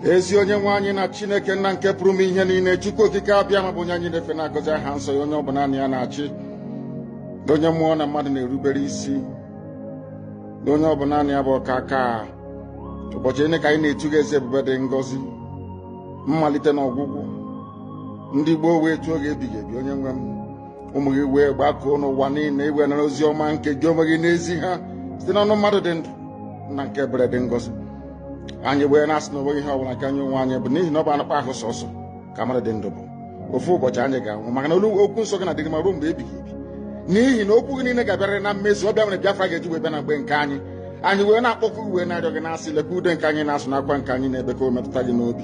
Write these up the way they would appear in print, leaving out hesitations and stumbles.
ezi onye nwe anyị na Chineke nna nke pụrụ m ihe niile, Chukwu okike abịa ma bụ onye anyị na-efe na-agọzi aha nsọ ya, onye ọ bụ naanị ya na-achị, onye mmụọ na mmadụ na-erubere isi, onye ọ bụ naanị ya bụ ọka aka. Ụbọchị ene ka anyị na-etu gị eze ebube dị ngọzi, mmalite na ọgwụgwụ. Ndị Igbo wee tụọ gị ebighị ebi, onye nwe m, ụmụ gị wee gbakọọ n'ụwa niile iwe nara ozi ọma nke gị onwe gị n'ezi ha site n'ọnụ mmadụ dị ndụ na nke ebere dị ngọzi. Anyị wee na-asị na onweghị ihe ọbụla nke anyị onwe anyị bụ n'ihi na ọ bụ anụkpa ahụ sọsọ ka mmadụ dị ndụ bụ. Ofu ụbọchị anyị ga-anwụ, maka na okwu nsọ gị na-adịrị ma ruo mgbe ebighị ebi, n'ihi na okwu gị niile ga-abịarịrị na mmezu. Ọ bịa nwere Biafra ga-eji wee bịa na mgbe nke anyị. Anyị wee na-akpọkụ gị wee na-arịọ gị na-asị lekwa ude nke anyị na-asụ n'akwa nke anyị na-ebe ka o metụta gị n'obi.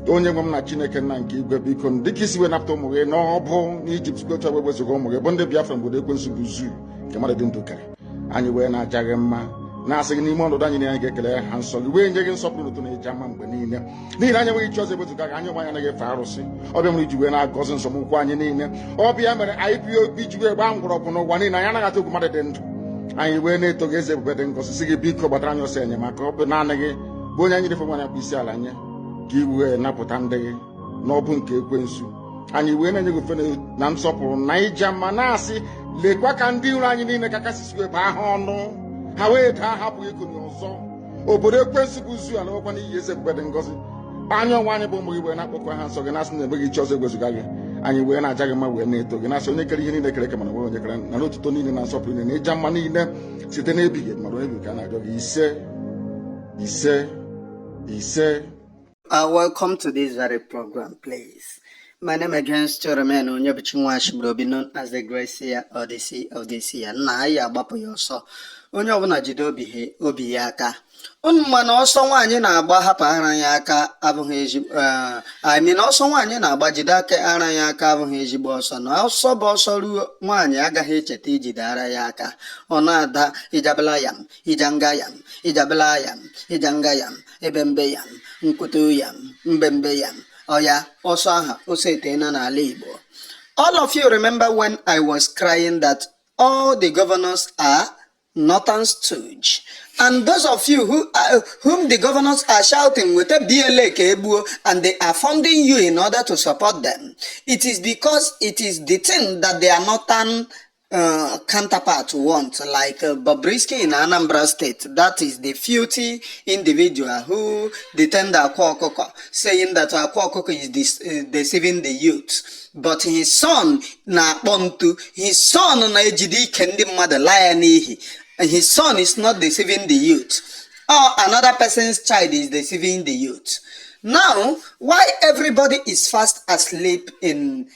Onye nwe m na Chineke nna nke igwe, biko dịka isi wee napụta ụmụ gị n'ọbụ n'Ijipt gocha wee wezuga ụmụ gị bụ ndị Biafra mgbe ekwensu bụ zuu nke mmadụ dị ndụ kere. Anyị wee na-aja gị mma, na-asị gị n'ime ọnọdụ anyị na anyị ga-ekele ha nsọ gị, wee nye gị nsọpụrụ n'ụtụ na ịja mma mgbe niile, n'ihi na anyị enweghị chi ọzọ ewezuga gị. Anyị onwe anyị anaghị efe arụsị. Ọbịa mere iji wee na-agọzi nsọmụkwụ anyị niile. Ọbịa mere IPOB ji wee gbaa mgbọrọgwụ n'ụwa niile. Anyị anaghị atụ egwu mmadụ dị ndụ. Anyị wee na-eto gị eze ebube dị ngọzi, sị gị biko gbatara anyị ọsọ enyemaka. Ọ bụ naanị gị bụ onye anyị na-efe nwanyị akpụ isi ala nye ka i wee napụta ndị gị n'ọbụ nke ekwensu. Anyị wee na-enye gị ofe na nsọpụrụ na ịja mma, na-asị lekwa ka ndị iro anyị niile ka kasị wee baa ha ọnụ, ha wee daa hapụghị ikonye ọzọ. Obodo ekwensu bụ zu ala nwekwa n'ihi eze ebube dị ngọzi. Anya ọnwa anyị bụ ụmụ gị wee na-akpọkwa ha nsọ gị, na-asị na enweghị chi ọzọ egwezuga gị. Anyị wee na-aja gị mma wee na-eto gị, na-asị onye kere ihe niile kere eke mana nwere onye kere na n'otuto niile na nsọpụrụ niile na ịja mma niile site n'ebighị ebi mara onye bi ka a na-arịọ gị. Ise. Welcome to this very program, please. My name again is Choromen Onyebuchinwashibrobi, known as the Gracia or the Sea of the Sea. Na ya agbapu ya ọsọ. Onye ọbụla jide obi ya aka. Unu ma na ọsọ nwaanyị na-agba hapụ ara ya aka abụghị ezigbo na ọsọ nwaanyị na-agba jide aka ara ya aka abụghị ezigbo ọsọ. Na ọsọ bụ ọsọ ruo nwaanyị agaghị echeta ijide ara ya aka. Ọ na-ada ijabala yam, ijanga yam, ijabala yam, ijanga yam, ebembe yam, nkwutu yam, mbembe yam. Oya, ọsọ aha ose etena n'ala Igbo. All of you remember when I was crying that all the governors are northern stooge, and those of you whom the governors are shouting with a BLA kebuo and they are funding you in order to support them, it is because it is the thing that they are northern counterpart want, like Bobrisky in Anambra State. That is the filthy individual who detained Akwa Okoko, saying that Akwa Okoko is deceiving the youth. But his son na Pontu, his son na Ejidi Kendi Mother Lionihi, and his son is not deceiving the youth. Or another person's child is deceiving the youth. Now, why everybody is fast asleep in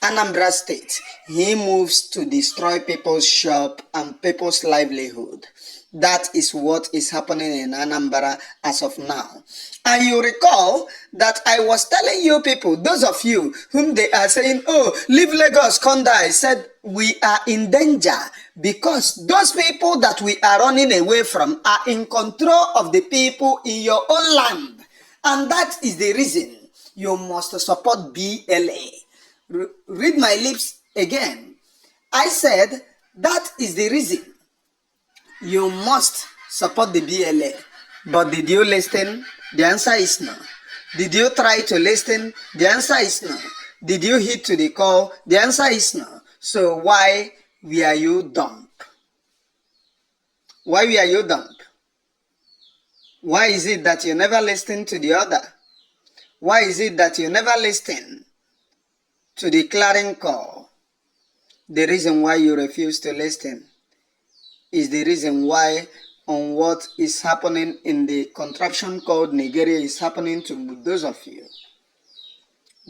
Anambra State? He moves to destroy people's shop and people's livelihood. That is what is happening in Anambra as of now. And you recall that I was telling you people, those of you whom they are saying, oh, leave Lagos, Konda, I said, we are in danger because those people that we are running away from are in control of the people in your own land. And that is the reason you must support BLA. Read my lips again. I said that is the reason you must support the BLA. But did you listen? The answer is no. Did you try to listen? The answer is no. Did you hit to the call? The answer is no. So why were you dumb? Why were you dumb? Why is it that you never listen to the other? Why is it that you never listen to the clarion call? The reason why you refuse to listen is the reason why on what is happening in the contraption called Nigeria is happening to those of you.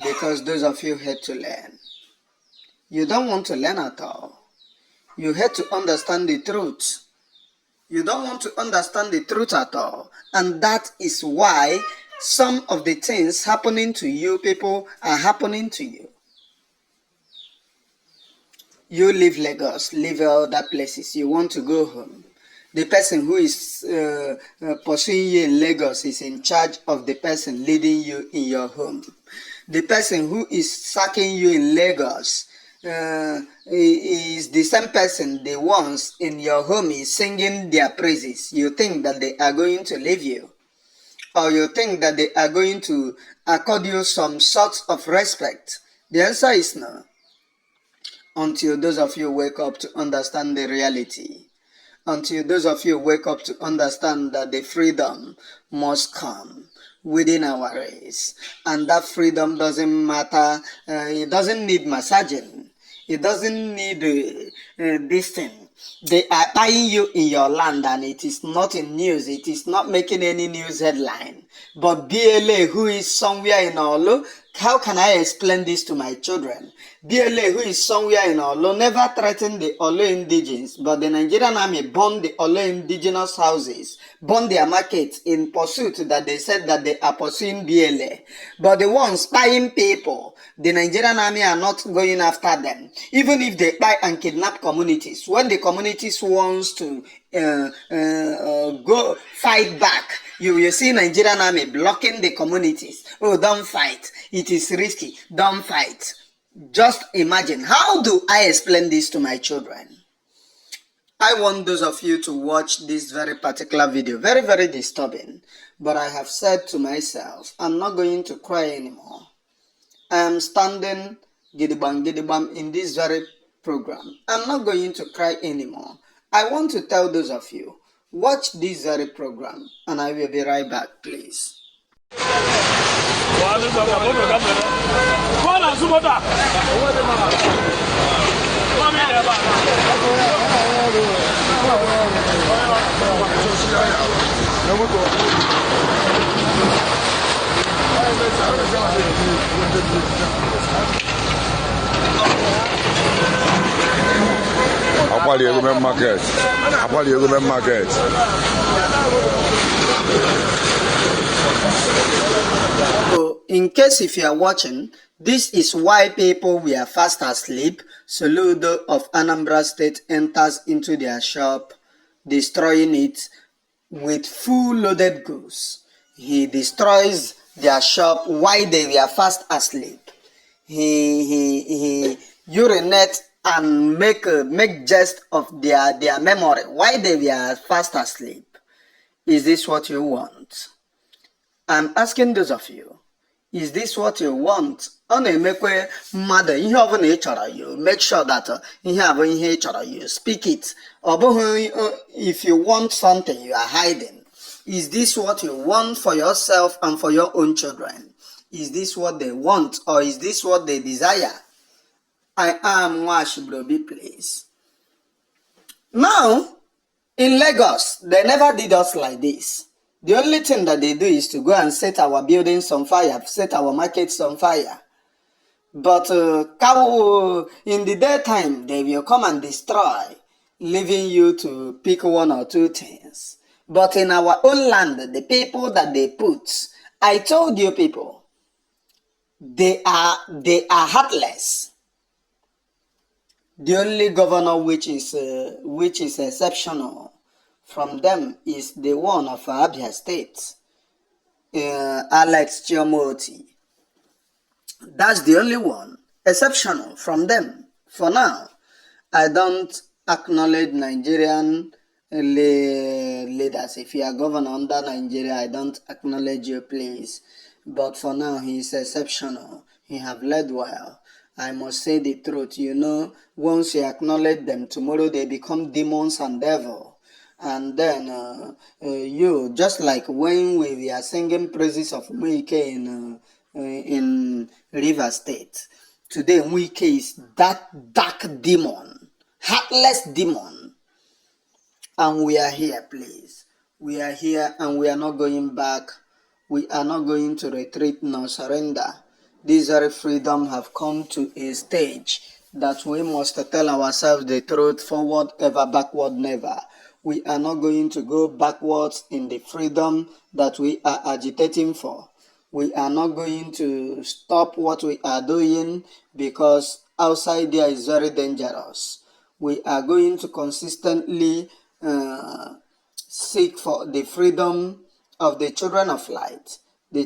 Because those of you had to learn. You don't want to learn at all. You had to understand the truth. You don't want to understand the truth at all. And that is why some of the things happening to you people are happening to you. You leave Lagos, leave other places. You want to go home. The person who is pursuing you in Lagos is in charge of the person leading you in your home. The person who is sacking you in Lagos is the same person the ones in your home is singing their praises. You think that they are going to leave you. or you think that they are going to accord you some sort of respect? The answer is no. Until those of you wake up to understand the reality. Until those of you wake up to understand that the freedom must come within our race. And that freedom doesn't matter, it doesn't need massaging. It doesn't need this thing. They are buying you in your land and it is not in news. It is not making any news headline. But BLA, who is somewhere in Olo, how can I explain this to my children? BLA, who is somewhere in Olo, never threatened the Olo indigenes, but the Nigerian army burned the Olo indigenous houses, burned their markets in pursuit that they said that they are pursuing BLA. But the ones spying people, the Nigerian army are not going after them. Even if they spy and kidnap communities, when the communities wants to go fight back, you will see Nigerian army blocking the communities. Oh, don't fight. It is risky. Don't fight. Just imagine. How do I explain this to my children? I want those of you to watch this very particular video. Very, very disturbing. But I have said to myself, I'm not going to cry anymore. I am standing gidibam in this very program. I'm not going to cry anymore. I want to tell those of you, watch this very program and I will be right back, please. Market. So, in case if you are watching, this is why people were fast asleep. Soludo of Anambra State enters into their shop, destroying it with full loaded goods. He destroys their shop while they were fast asleep. He urinate and make jest of their memory while they were fast asleep. Is this what you want? I'm asking those of you, is this what you want? Make sure that you speak it. If you want something, you are hiding. Is this what you want for yourself and for your own children? Is this what they want or is this what they desire? I am Washibrobi, please. Now, in Lagos, they never did us like this. The only thing that they do is to go and set our buildings on fire, set our markets on fire. But in the daytime, they will come and destroy, leaving you to pick one or two things. But in our own land, the people that they put, I told you people, they are heartless. The only governor which is exceptional from them is the one of Abia State, Alex Chiomoti. That's the only one exceptional from them. For now, I don't acknowledge Nigerian leaders. If you are governor under Nigeria, I don't acknowledge you, please. But for now, he is exceptional. He have led well. I must say the truth. You know, once you acknowledge them, tomorrow they become demons and devil. And then you, just like when we are singing praises of Mwike in River State, today Mwike is that dark demon, heartless demon. And we are here, please. We are here and we are not going back. We are not going to retreat nor surrender. This very freedom have come to a stage that we must tell ourselves the truth, forward ever, backward never. We are not going to go backwards in the freedom that we are agitating for. We are not going to stop what we are doing because outside there is very dangerous. We are going to consistently seek for the freedom of the children of light, the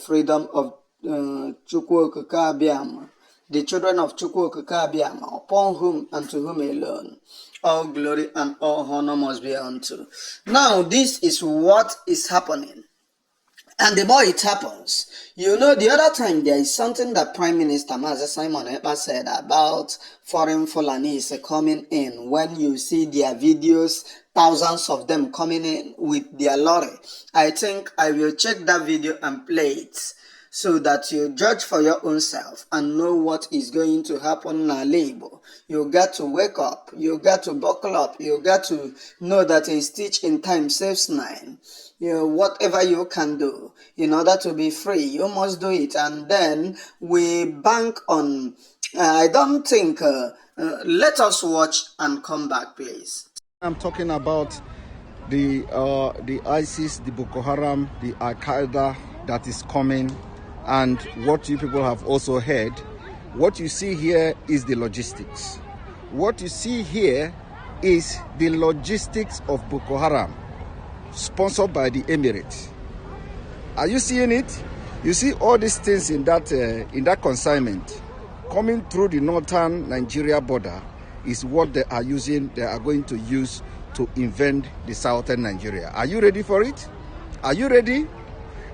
freedom of Chukwu Abiyama, the children of Chukwu Abiyama, upon whom and to whom alone all glory and all honor must be unto. Now, this is what is happening. And the more it happens, you know, the other time there is something that Prime Minister Mazi Ekpa said about foreign Fulanis coming in. When you see their videos, thousands of them coming in with their lorry. I think I will check that video and play it so that you judge for your own self and know what is going to happen in Igbo. You got to wake up, you got to buckle up, you got to know that a stitch in time saves nine. You know, whatever you can do in order to be free, you must do it. And then we bank on, I don't think, let us watch and come back, please. I'm talking about the ISIS, the Boko Haram, the Al Qaeda that is coming, and what you people have also heard. What you see here is the logistics. What you see here is the logistics of Boko Haram, sponsored by the Emirates. Are you seeing it? You see all these things in that consignment coming through the northern Nigeria border is what they are going to use to invent the southern Nigeria. Are you ready for it? Are you ready?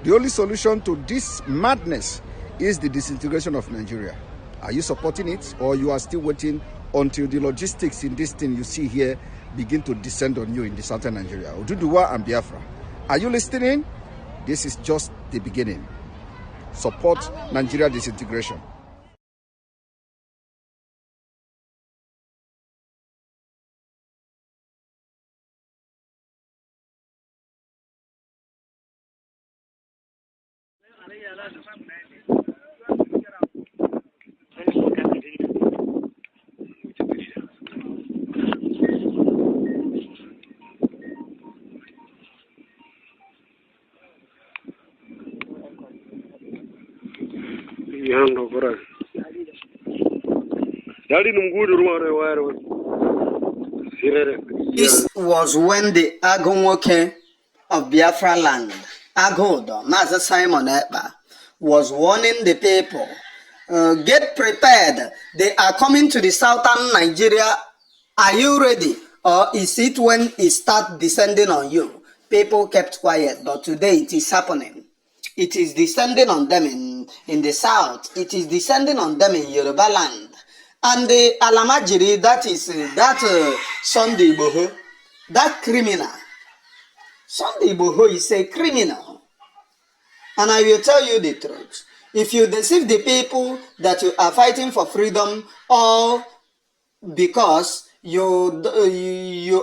The only solution to this madness is the disintegration of Nigeria. Are you supporting it, or you are still waiting until the logistics in this thing you see here begin to descend on you in the southern Nigeria? Oduduwa and Biafra. Are you listening? This is just the beginning. Support Nigeria disintegration. This was when the Agunwoke of Biafra land, Agodo, Mazi Ekpa, was warning the people, get prepared, they are coming to the southern Nigeria, are you ready? Or is it when it starts descending on you? People kept quiet, but today it is happening. It is descending on them in the south, it is descending on them in Yoruba land. And the Alamajiri, that is Sunday Igbo, that criminal. Sunday Igbo is a criminal. And I will tell you the truth. If you deceive the people that you are fighting for freedom, or because you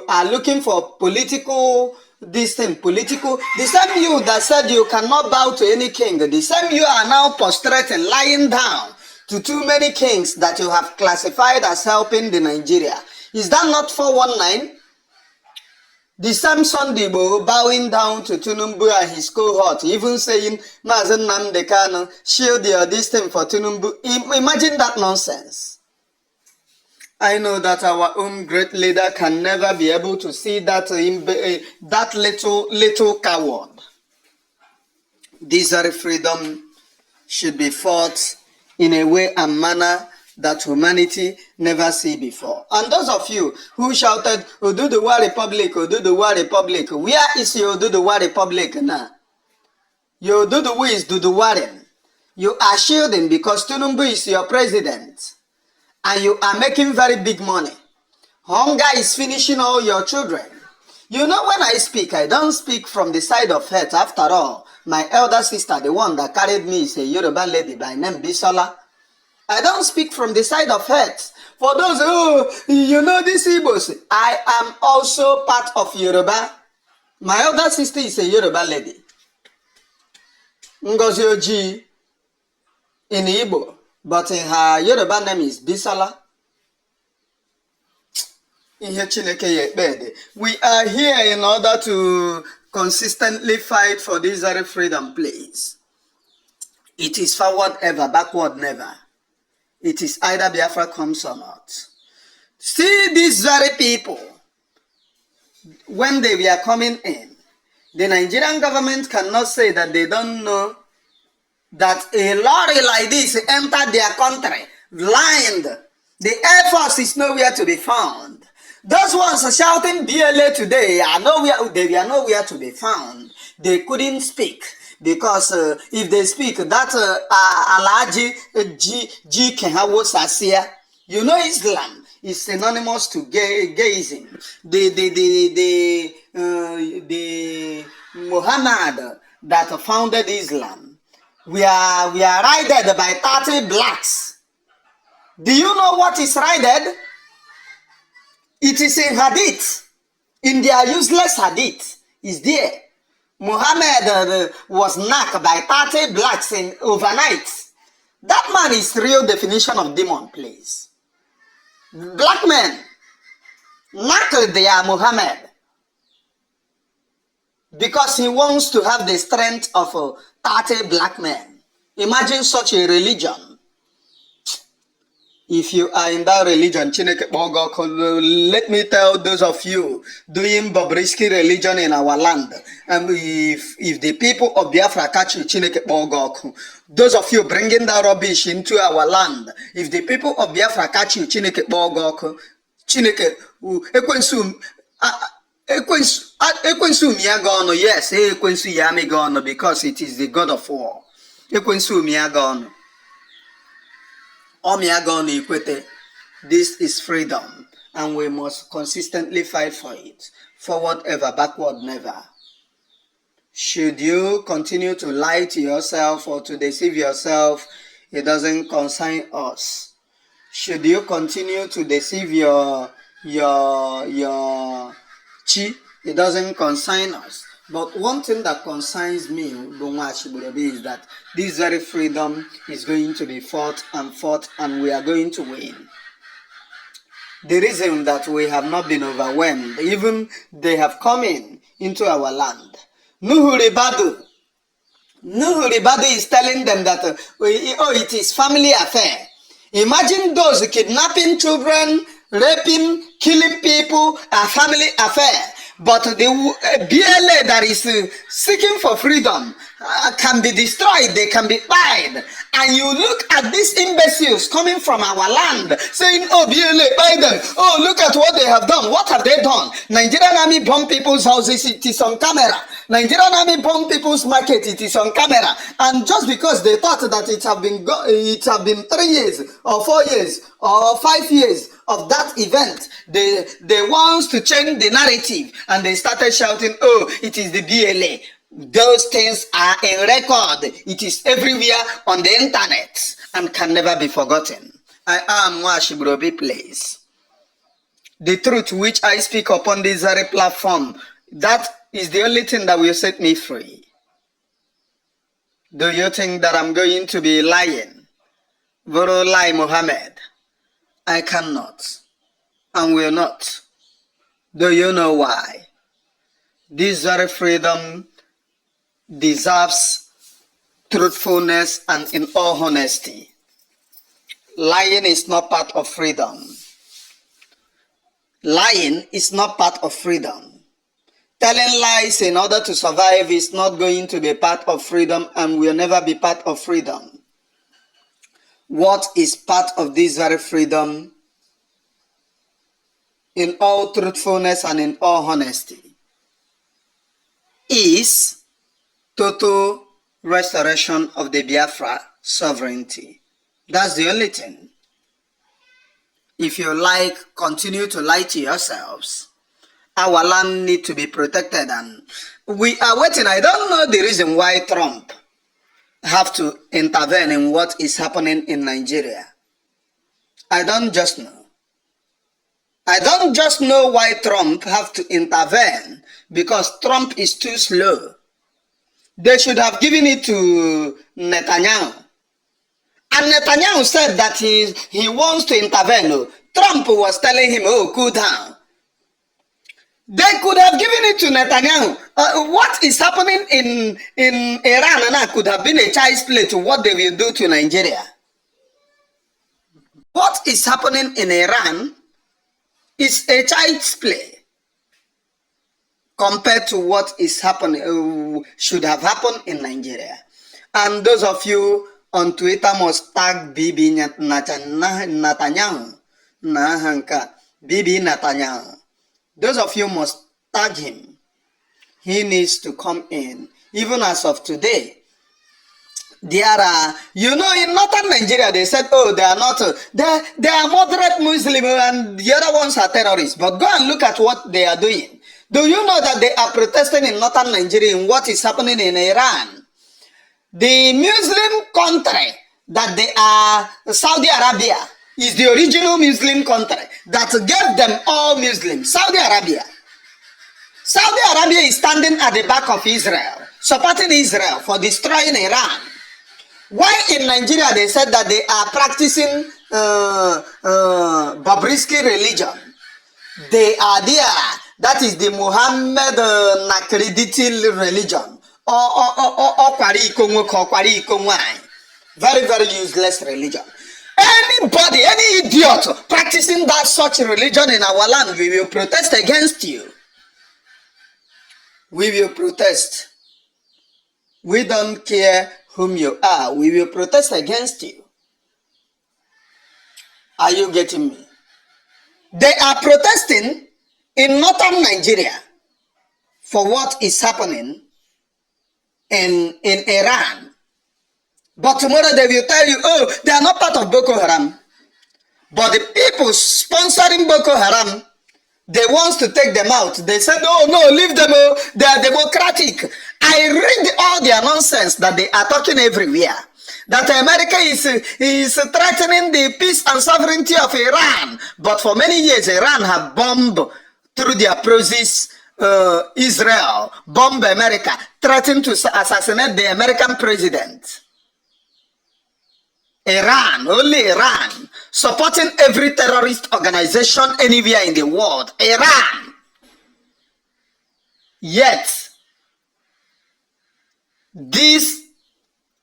are looking for political, the same you that said you cannot bow to any king, the same you are now prostrating, lying down to too many kings that you have classified as helping the Nigeria. Is that not 419? The same Sunday bowing down to Tinubu and his cohort, even saying, Mazi Nnamdi Kanu, shield your this thing for Tinubu. Imagine that nonsense. I know that our own great leader can never be able to see that that little coward. This very freedom should be fought in a way and manner that humanity never see before. And those of you who shouted, Oduduwa Republic, Oduduwa Republic, where is your Oduduwa Republic now? Your Oduduwa is Duduwarin. You are shielding because Tinubu is your president. And you are making very big money. Hunger is finishing all your children. You know, when I speak, I don't speak from the side of hate. After all, my elder sister, the one that carried me, is a Yoruba lady by name Bisola. I don't speak from the side of hate. For those who, you know, these Igbos, I am also part of Yoruba. My elder sister is a Yoruba lady. Ngozi Oji in Igbo. But in her Yoruba name is Bisola. We are here in order to consistently fight for this very freedom, please. It is forward ever, backward never. It is either Biafra comes or not. See these very people, when they were coming in, the Nigerian government cannot say that they don't know that a lorry like this entered their country blind. The Air Force is nowhere to be found. Those ones are shouting BLA today are nowhere, they were nowhere to be found. They couldn't speak because if they speak that Alaji G Kenhawo Sasia, you know Islam is synonymous to gayism. The Muhammad that founded Islam, we are raided by 30 blacks. Do you know what is raided? It is in Hadith. In their useless Hadith is there. Muhammad was knocked by 30 blacks in overnight. That man is real definition of demon, please. Black men knocked their Muhammad because he wants to have the strength of 30 black men. Imagine such a religion. If you are in that religion, let me tell those of you doing Bobrisky religion in our land, if the people of Biafra catch you, those of you bringing that rubbish into our land, if the people of Biafra catch you, yes, because it is the God of war. This is freedom, and we must consistently fight for it. Forward ever, backward never. Should you continue to lie to yourself or to deceive yourself, it doesn't concern us. Should you continue to deceive your chi, it doesn't concern us. But one thing that concerns me is that this very freedom is going to be fought, and we are going to win. The reason that we have not been overwhelmed, even they have come into our land. Nuhu Ribadu is telling them that, it is family affair. Imagine those kidnapping children, raping, killing people, a family affair. But the BLA that is seeking for freedom can be destroyed, they can be buried. And you look at these imbeciles coming from our land saying, oh, BLA, buy them. Oh, look at what they have done. What have they done? Nigerian army bomb people's houses, it is on camera. Nigerian army bomb people's market, it is on camera. And just because they thought that it have been 3 years or 4 years or 5 years of that event, they want to change the narrative, and they started shouting, oh, it is the BLA. Those things are in record. It is everywhere on the internet and can never be forgotten. I am Mwashibrobi Place. The truth which I speak upon this very platform, that is the only thing that will set me free. Do you think that I'm going to be lying? Voro lie, Muhammad. I cannot and will not. Do you know why? This very freedom deserves truthfulness and in all honesty. Lying is not part of freedom. Lying is not part of freedom. Telling lies in order to survive is not going to be part of freedom and will never be part of freedom. What is part of this very freedom, in all truthfulness and in all honesty, is total restoration of the Biafra sovereignty. That's the only thing. If you like, continue to lie to yourselves. Our land needs to be protected, and we are waiting. I don't know the reason why Trump have to intervene in what is happening in Nigeria. I don't just know. I don't just know why Trump have to intervene, because Trump is too slow. They should have given it to Netanyahu. And Netanyahu said that he wants to intervene. Trump was telling him, oh, cool down. They could have given it to Netanyahu. What is happening in Iran now could have been a child's play to what they will do to Nigeria. What is happening in Iran is a child's play compared to what is happening, should have happened in Nigeria. And those of you on Twitter must tag Bibi Netanyahu. Bibi Netanyahu. Those of you must tag him. He needs to come in. even as of today. There are, you know, in northern Nigeria, they said, oh, they are not, they are moderate Muslim and the other ones are terrorists. But go and look at what they are doing. Do you know that they are protesting in northern Nigeria in what is happening in Iran? The Muslim country that they are, Saudi Arabia, is the original Muslim country that gave them all Muslims, Saudi Arabia. Saudi Arabia is standing at the back of Israel, supporting Israel for destroying Iran. Why in Nigeria they said that they are practicing Babrisky religion? They are there. That is the Muhammad Nakriditi religion. Very, very useless religion. Anybody, any idiot practicing that such religion in our land, we will protest against you. We will protest. We don't care whom you are. We will protest against you. Are you getting me? They are protesting in northern Nigeria for what is happening in Iran. But tomorrow they will tell you, oh, they are not part of Boko Haram. But the people sponsoring Boko Haram, they want to take them out. They said, oh, no, leave them. Oh, they are democratic. I read all their nonsense that they are talking everywhere. That America is threatening the peace and sovereignty of Iran. But for many years, Iran have bombed through their proxies Israel, bomb America, threatened to assassinate the American president. Iran, only Iran, supporting every terrorist organization anywhere in the world. Iran. Yet, these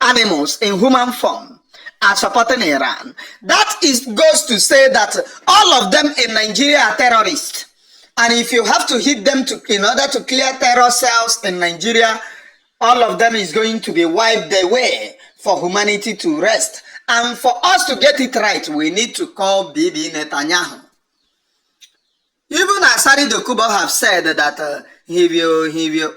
animals in human form are supporting Iran. That goes to say that all of them in Nigeria are terrorists. And if you have to hit them in order to clear terror cells in Nigeria, all of them is going to be wiped away for humanity to rest. And for us to get it right, we need to call Bibi Netanyahu. Even Asari Dokubo have said that he will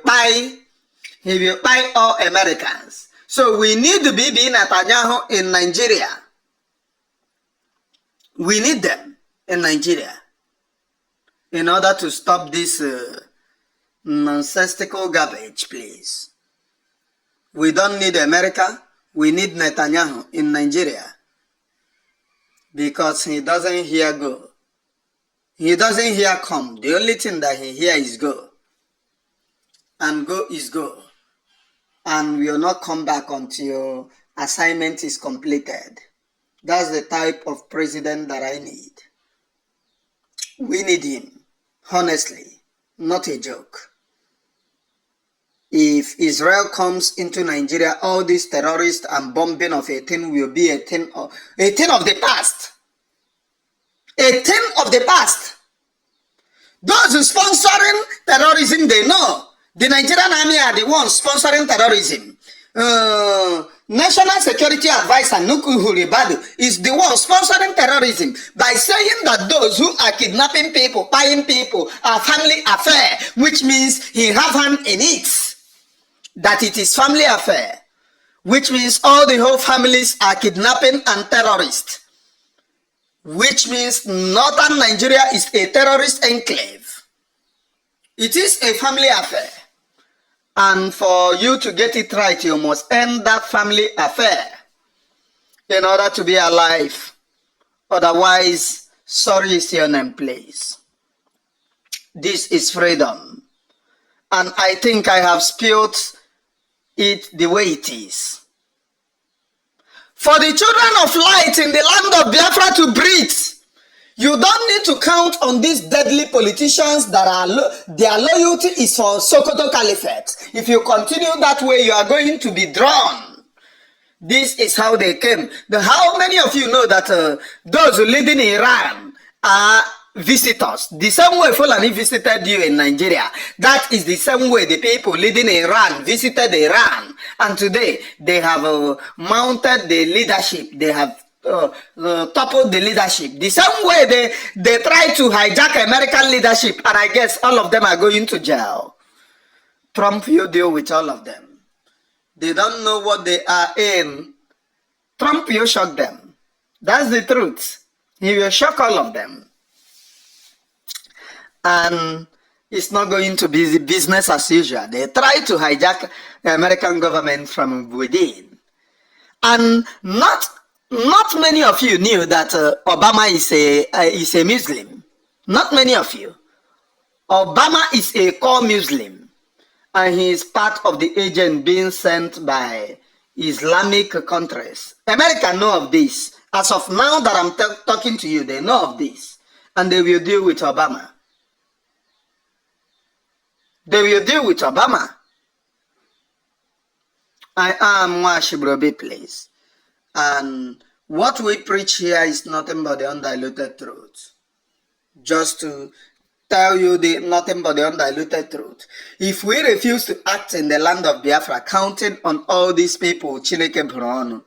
buy all Americans. So we need Bibi Netanyahu in Nigeria. We need them in Nigeria in order to stop this nonsensical garbage, please. We don't need America. We need Netanyahu in Nigeria because he doesn't hear go. He doesn't hear come. The only thing that he hears is go. And go is go. And will not come back until assignment is completed. That's the type of president that I need. We need him. Honestly, not a joke. If Israel comes into Nigeria, all this terrorist and bombing of a thing will be a thing of the past. A thing of the past. Those sponsoring terrorism, they know. The Nigerian army are the ones sponsoring terrorism. National Security Advisor Nuku Huribadu is the one sponsoring terrorism by saying that those who are kidnapping people, buying people are family affair, which means he have hand in it. That it is family affair, which means all the whole families are kidnapping and terrorists, which means northern Nigeria is a terrorist enclave. It is a family affair. And for you to get it right, you must end that family affair in order to be alive. Otherwise, sorry is your name, please. This is freedom. And I think I have spilled it the way it is. For the children of light in the land of Biafra to breathe, you don't need to count on these deadly politicians that are their loyalty is for Sokoto Caliphate. If you continue that way, you are going to be drawn. This is how they came. How many of you know that those leading Iran are visitors? The same way Fulani visited you in Nigeria, that is the same way the people leading Iran visited Iran. And today, they have mounted the leadership. They have toppled the leadership. The same way they try to hijack American leadership, and I guess all of them are going to jail. Trump, you deal with all of them. They don't know what they are in. Trump will shock them. That's the truth. He will shock all of them. And it's not going to be the business as usual. They try to hijack the American government from within. And not many of you knew that Obama is a Muslim. Not many of you. Obama is a core Muslim. And he is part of the agent being sent by Islamic countries. America know of this. As of now that I'm talking to you, they know of this. And they will deal with Obama. They will deal with Obama. I am Washibrobi, please. And what we preach here is nothing but the undiluted truth. Just to tell you nothing but the undiluted truth. If we refuse to act in the land of Biafra, counting on all these people, Chineke Brono,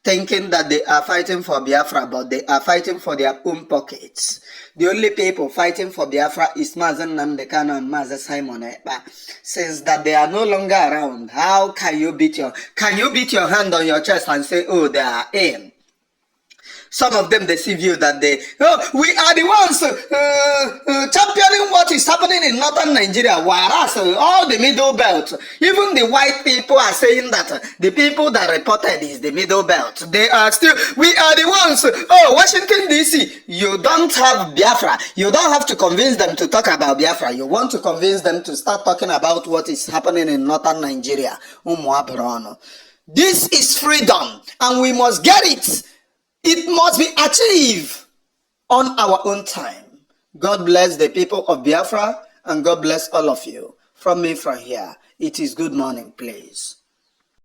thinking that they are fighting for Biafra, but they are fighting for their own pockets. The only people fighting for Biafra is Mazi Nnamdi Kanu and Mazi Simon Ekpa. Since that they are no longer around, how can you beat your hand on your chest and say, oh, they are in? Some of them deceive you that we are the ones championing what is happening in northern Nigeria, whereas all the middle belt, even the white people are saying that the people that reported is the middle belt. They are still, we are the ones, Washington DC, you don't have Biafra. You don't have to convince them to talk about Biafra. You want to convince them to start talking about what is happening in northern Nigeria. This is freedom, and we must get it. It must be achieved on our own time. God bless the people of Biafra, and God bless all of you. From me from here, it is good morning, please.